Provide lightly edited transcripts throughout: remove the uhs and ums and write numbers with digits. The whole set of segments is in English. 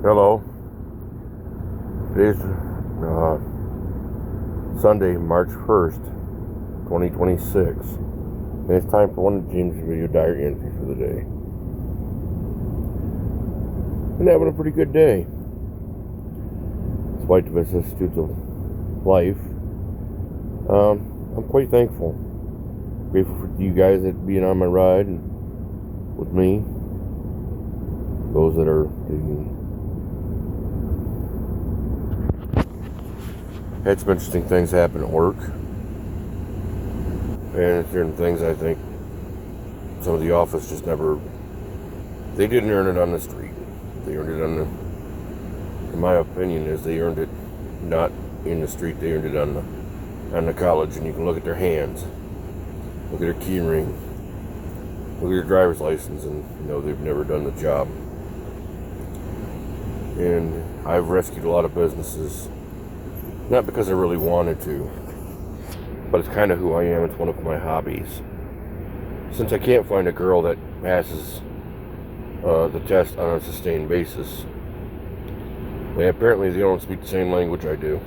Hello. Today's Sunday, March 1st, 2026. And it's time for one of James' video diary entries for the day. Been having a pretty good day. Despite the vicissitudes of life, I'm quite thankful. Grateful for you guys that being on my ride and with me. Those that are had some interesting things happen at work, and certain things I think some of the office just never. They didn't earn it on the street. They earned it on the. In my opinion, is they earned it not in the street. They earned it on the college, and you can look at their hands, look at their key ring, look at their driver's license, and you know they've never done the job. And I've rescued a lot of businesses. Not because I really wanted to, but it's kind of who I am. It's one of my hobbies. Since I can't find a girl that passes the test on a sustained basis, apparently they don't speak the same language I do.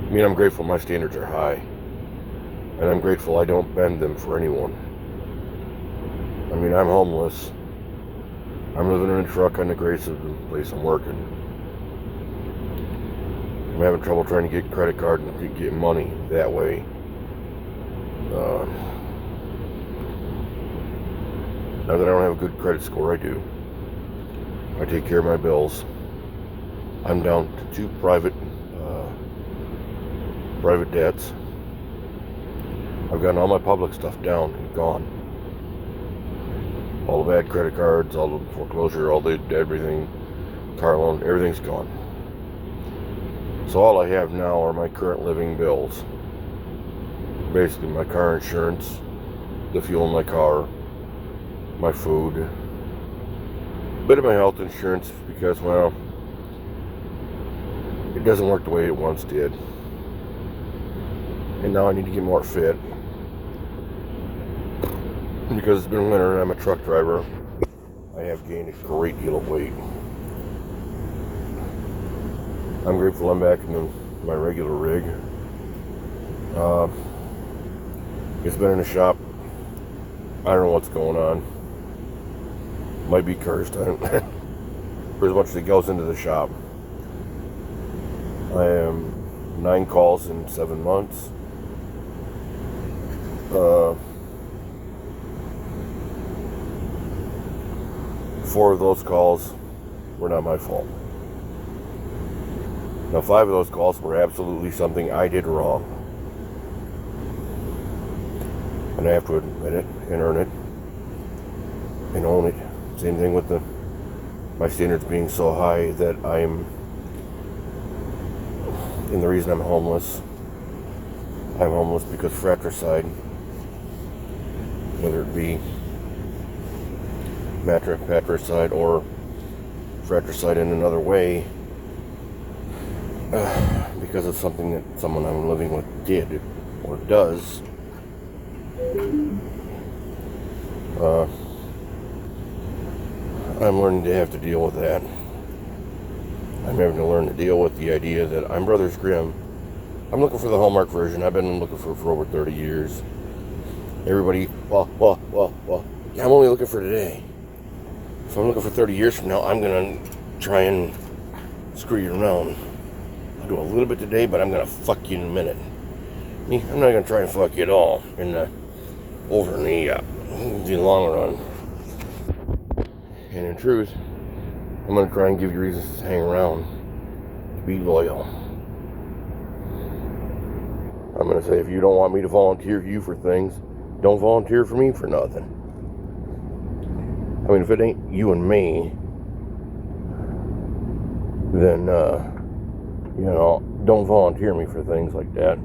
I mean, I'm grateful my standards are high, and I'm grateful I don't bend them for anyone. I mean, I'm homeless. I'm living in a truck on the grace of the place I'm working. I'm having trouble trying to get credit card and get money that way. Now that I don't have a good credit score, I do. I take care of my bills. I'm down to 2 private debts. I've gotten all my public stuff down and gone. All the bad credit cards, all the foreclosure, all the everything, car loan, everything's gone. So all I have now are my current living bills. Basically my car insurance, the fuel in my car, my food, a bit of my health insurance because, well, it doesn't work the way it once did. And now I need to get more fit. Because it's been winter and I'm a truck driver, I have gained a great deal of weight. I'm grateful I'm back in my regular rig. It's been in the shop. I don't know what's going on. Might be cursed. There's much that goes into the shop. I am 9 calls in 7 months. 4 of those calls were not my fault. Now 5 of those calls were absolutely something I did wrong. And I have to admit it and earn it and own it. Same thing with my standards being so high that and the reason I'm homeless because fratricide, whether it be patricide or fratricide in another way, because of something that someone I'm living with did or does. I'm learning to have to deal with that. I'm having to learn to deal with the idea that I'm Brothers Grimm. I'm looking for the Hallmark version. I've been looking for over 30 years. Everybody, well, I'm only looking for today. If I'm looking for 30 years from now, I'm going to try and screw you around. I'll do a little bit today, but I'm going to fuck you in a minute. I'm not going to try and fuck you at all over in the long run. And in truth, I'm going to try and give you reasons to hang around, to be loyal. I'm going to say if you don't want me to volunteer you for things, don't volunteer for me for nothing. I mean, if it ain't you and me, then, don't volunteer me for things like that.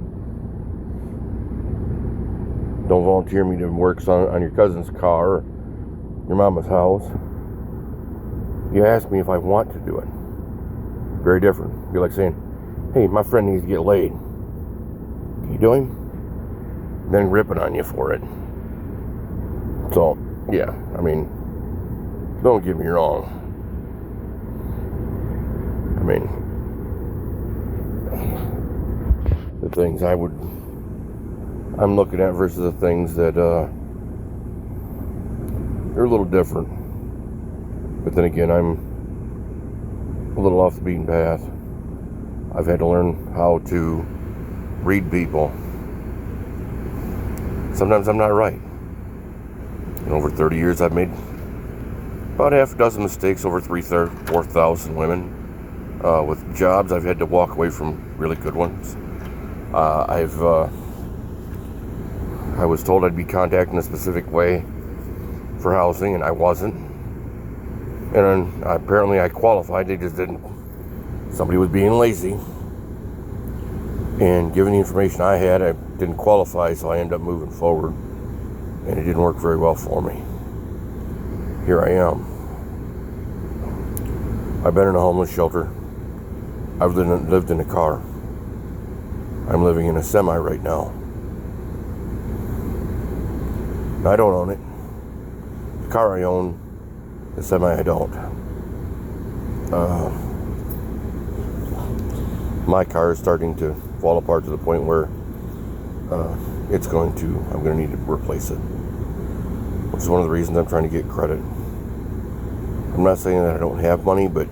Don't volunteer me to work on your cousin's car or your mama's house. You ask me if I want to do it. Very different. It'd be like saying, hey, my friend needs to get laid. Can you do him? Then ripping on you for it. So, yeah, I mean, Don't get me wrong. I mean, the things I'm looking at versus the things that they're a little different. But then again, I'm a little off the beaten path. I've had to learn how to read people. Sometimes I'm not right. In over 30 years, I've made about half a dozen mistakes over 4,000 women. With jobs, I've had to walk away from really good ones. I was told I'd be contacted in a specific way for housing, and I wasn't. And apparently I qualified, they just didn't. Somebody was being lazy. And given the information I had, I didn't qualify, so I ended up moving forward. And it didn't work very well for me. Here I am. I've been in a homeless shelter. I've lived in a car. I'm living in a semi right now. I don't own it. The car I own, the semi I don't. My car is starting to fall apart to the point where I'm going to need to replace it. Which is one of the reasons I'm trying to get credit. I'm not saying that I don't have money, but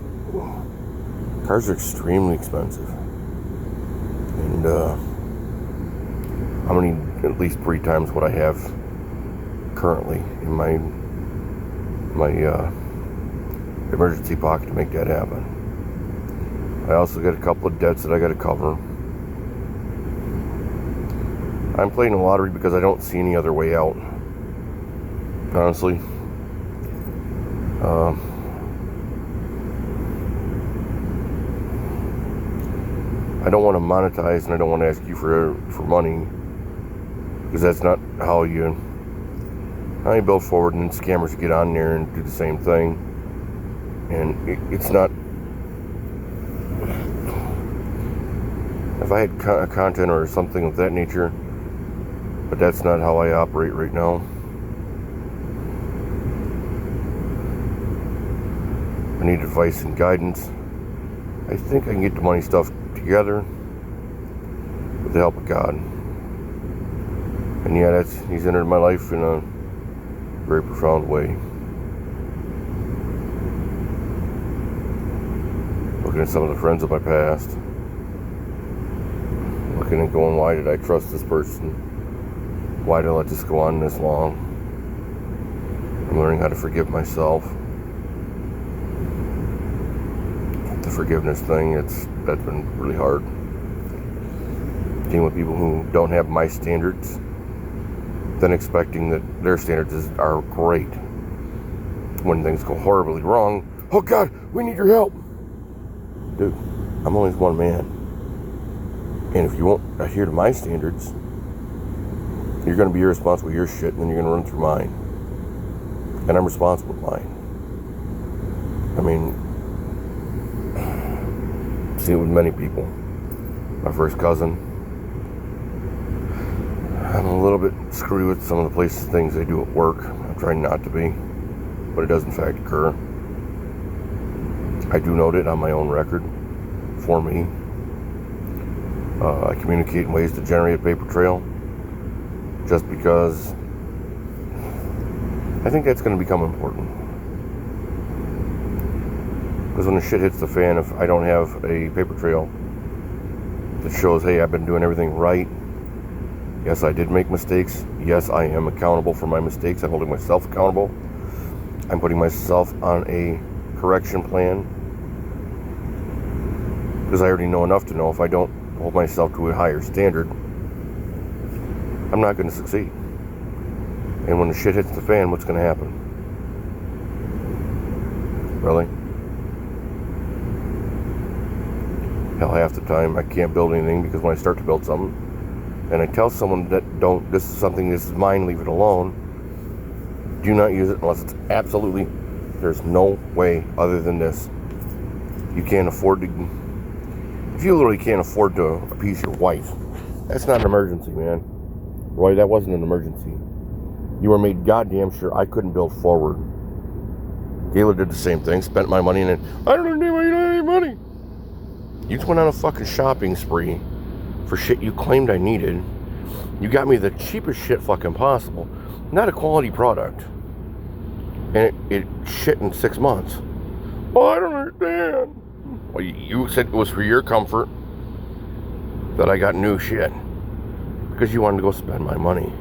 cars are extremely expensive. And I'm going to need at least 3 times what I have currently in my emergency pocket to make that happen. I also got a couple of debts that I got to cover. I'm playing the lottery because I don't see any other way out. Honestly. I don't want to monetize, and I don't want to ask you for money, because that's not how you build forward. And then scammers get on there and do the same thing, and it's not. If I had content or something of that nature, but that's not how I operate right now. I need advice and guidance. I think I can get the money stuff together with the help of God. And yeah, He's entered my life in a very profound way. Looking at some of the friends of my past. Looking and going, why did I trust this person? Why did I let this go on this long? I'm learning how to forgive myself. The forgiveness thing, that's been really hard. Dealing with people who don't have my standards, then expecting that their standards are great. When things go horribly wrong, oh God, we need your help. Dude, I'm only one man. And if you won't adhere to my standards, you're going to be irresponsible with your shit, and then you're going to run through mine. And I'm responsible with mine. I mean, I've seen it with many people. My first cousin. I'm a little bit screwy with some of the things they do at work. I'm trying not to be, but it does in fact occur. I do note it on my own record for me. I communicate in ways to generate a paper trail, just because I think that's going to become important. Because when the shit hits the fan, if I don't have a paper trail that shows, hey, I've been doing everything right. Yes, I did make mistakes. Yes, I am accountable for my mistakes. I'm holding myself accountable. I'm putting myself on a correction plan. Because I already know enough to know if I don't hold myself to a higher standard, I'm not going to succeed. And when the shit hits the fan, what's going to happen? Really? Hell, half the time I can't build anything, because when I start to build something, and I tell someone that this is mine, leave it alone, do not use it unless it's absolutely, there's no way other than this. You can't afford to, if you literally can't afford to appease your wife, that's not an emergency, man. Roy, that wasn't an emergency. You were made goddamn sure I couldn't build forward. Gayla did the same thing, spent my money, and then, I don't know why you don't have any money. You just went on a fucking shopping spree for shit you claimed I needed. You got me the cheapest shit fucking possible. Not a quality product. And it shit in 6 months. Oh, I don't understand. Well, you said it was for your comfort that I got new shit. Because you wanted to go spend my money.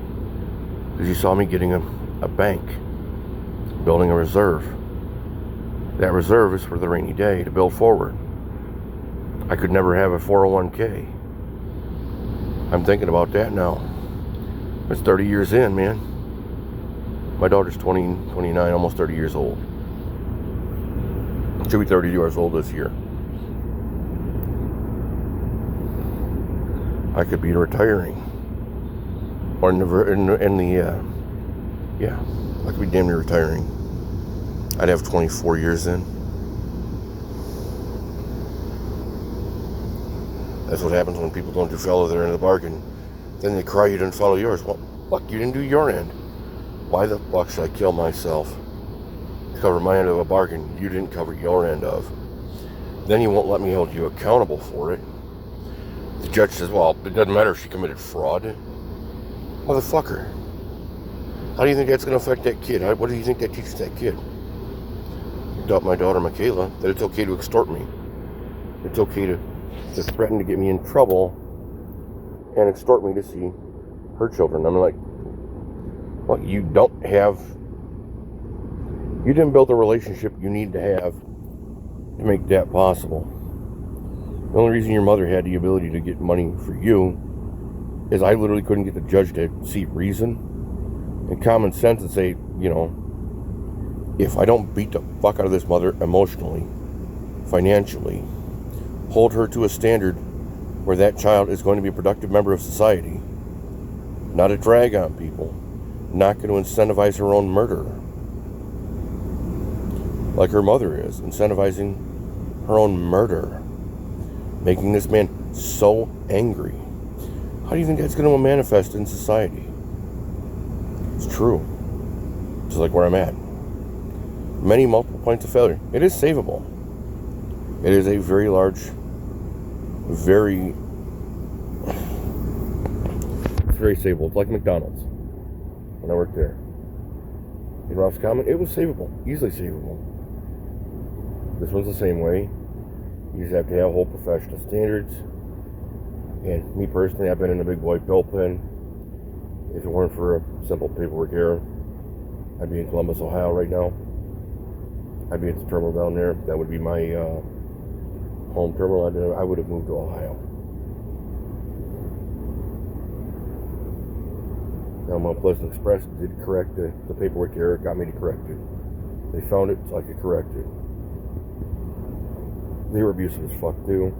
Because you saw me getting a bank. Building a reserve. That reserve is for the rainy day to build forward. I could never have a 401k. I'm thinking about that now. It's 30 years in, man. My daughter's 29, almost 30 years old. She'll be 30 years old this year. I could be retiring. Or yeah, I could be damn near retiring. I'd have 24 years in. That's what happens when people don't do follow their end of the bargain. Then they cry you didn't follow yours. Well, fuck, you didn't do your end. Why the fuck should I kill myself to cover my end of a bargain you didn't cover your end of? Then you won't let me hold you accountable for it. The judge says, well, it doesn't matter if she committed fraud. Motherfucker. How do you think that's going to affect that kid? What do you think that teaches that kid? You taught my daughter, Michaela, that it's okay to extort me. It's okay to threaten to get me in trouble and extort me to see her children. I'm like, well, you didn't build the relationship you need to have to make that possible. The only reason your mother had the ability to get money for you is I literally couldn't get the judge to see reason and common sense and say, you know, if I don't beat the fuck out of this mother emotionally, financially, hold her to a standard where that child is going to be a productive member of society, not a drag on people, not going to incentivize her own murder, like her mother is, incentivizing her own murder, making this man so angry. How do you think that's going to manifest in society? It's true. Just like where I'm at. Many multiple points of failure. It is savable. It is a very large, it's very savable. It's like McDonald's. When I worked there. In Ross Common, it was savable. Easily savable. This one's the same way. You just have to have whole professional standards. And me personally, I've been in a big boy pill pen. If it weren't for a simple paperwork error, I'd be in Columbus, Ohio right now. I'd be at the terminal down there. That would be my home terminal. I would have moved to Ohio. Now Mount Pleasant Express did correct the paperwork error. Got me to correct it. They found it, so I could correct it. They were abusive as fuck too.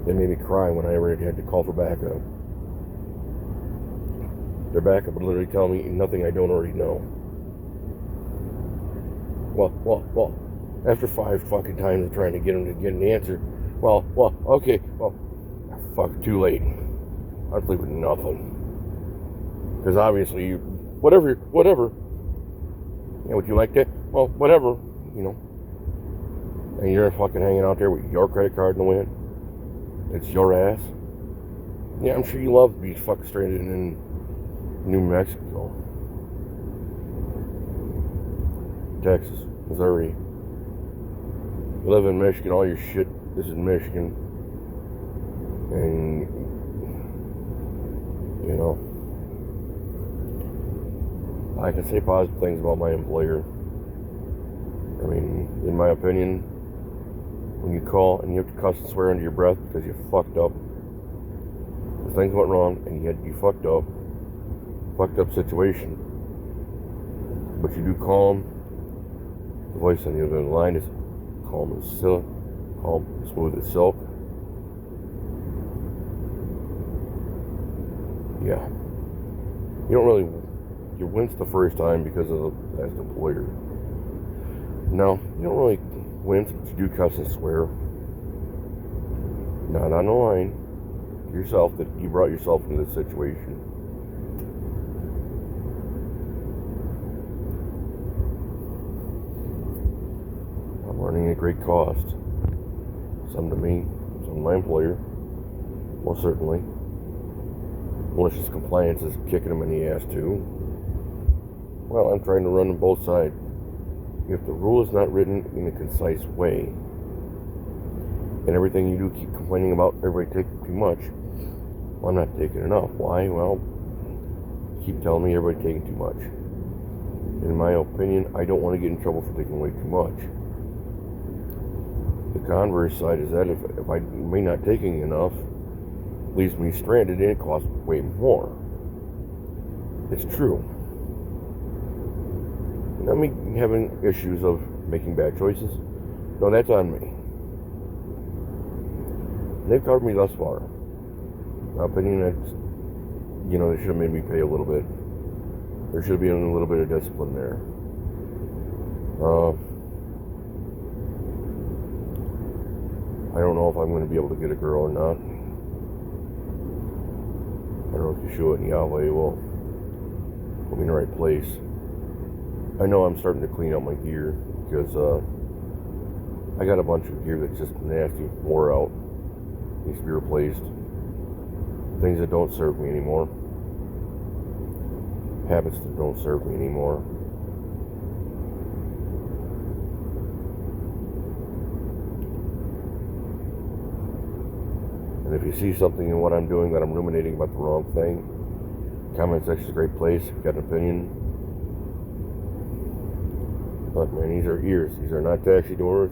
They made me cry when I already had to call for backup. Their backup would literally tell me nothing I don't already know. Well, after 5 fucking times of trying to get them to get an answer, okay, fuck, too late. I was leaving nothing. Because obviously, whatever. Yeah, would you like that? Well, whatever, you know. And you're fucking hanging out there with your credit card in the wind. It's your ass. Yeah, I'm sure you love to be fucking stranded in New Mexico, Texas, Missouri. You live in Michigan, all your shit, this is Michigan. And, you know, I can say positive things about my employer. I mean, in my opinion, when you call and you have to cuss and swear under your breath because you fucked up, because things went wrong and you fucked up situation, but you do calm. The voice on the other line is calm and silk, calm, smooth as silk. Yeah, you wince the first time because of the last employer. No, you don't really wince, but you do cuss and swear. Not on the line. Yourself, that you brought yourself into this situation. at great cost. Some to me, some to my employer, most certainly. Malicious compliance is kicking them in the ass too. Well, I'm trying to run on both sides. If the rule is not written in a concise way, and everything you do keep complaining about everybody taking too much, well, I'm not taking enough. Why? Well, keep telling me everybody taking too much. In my opinion, I don't want to get in trouble for taking way too much. The converse side is that if I may not taking enough leaves me stranded and it costs way more. It's true. Not me having issues of making bad choices. No, that's on me. They've covered me thus far. In my opinion, that's, they should have made me pay a little bit. There should have been a little bit of discipline there. I don't know if I'm going to be able to get a girl or not. I don't know if Yeshua and Yahweh will put me in the right place. I know I'm starting to clean out my gear because I got a bunch of gear that's just nasty, wore out, needs to be replaced. Things that don't serve me anymore. Habits that don't serve me anymore. And if you see something in what I'm doing that I'm ruminating about the wrong thing, comment section is a great place. If you've got an opinion. But man, these are ears. These are not taxi doors.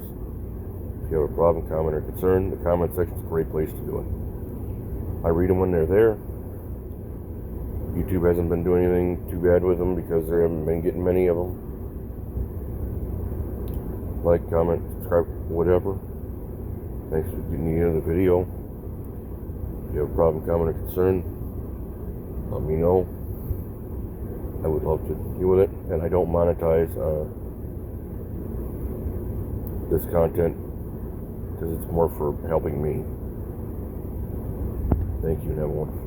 If you have a problem, comment, or concern, the comment section is a great place to do it. I read them when they're there. YouTube hasn't been doing anything too bad with them because they haven't been getting many of them. Like, comment, subscribe, whatever. Thanks for getting the end of the video. If you have a problem, comment, or concern, let me know. I would love to deal with it. And I don't monetize this content because it's more for helping me. Thank you and have a wonderful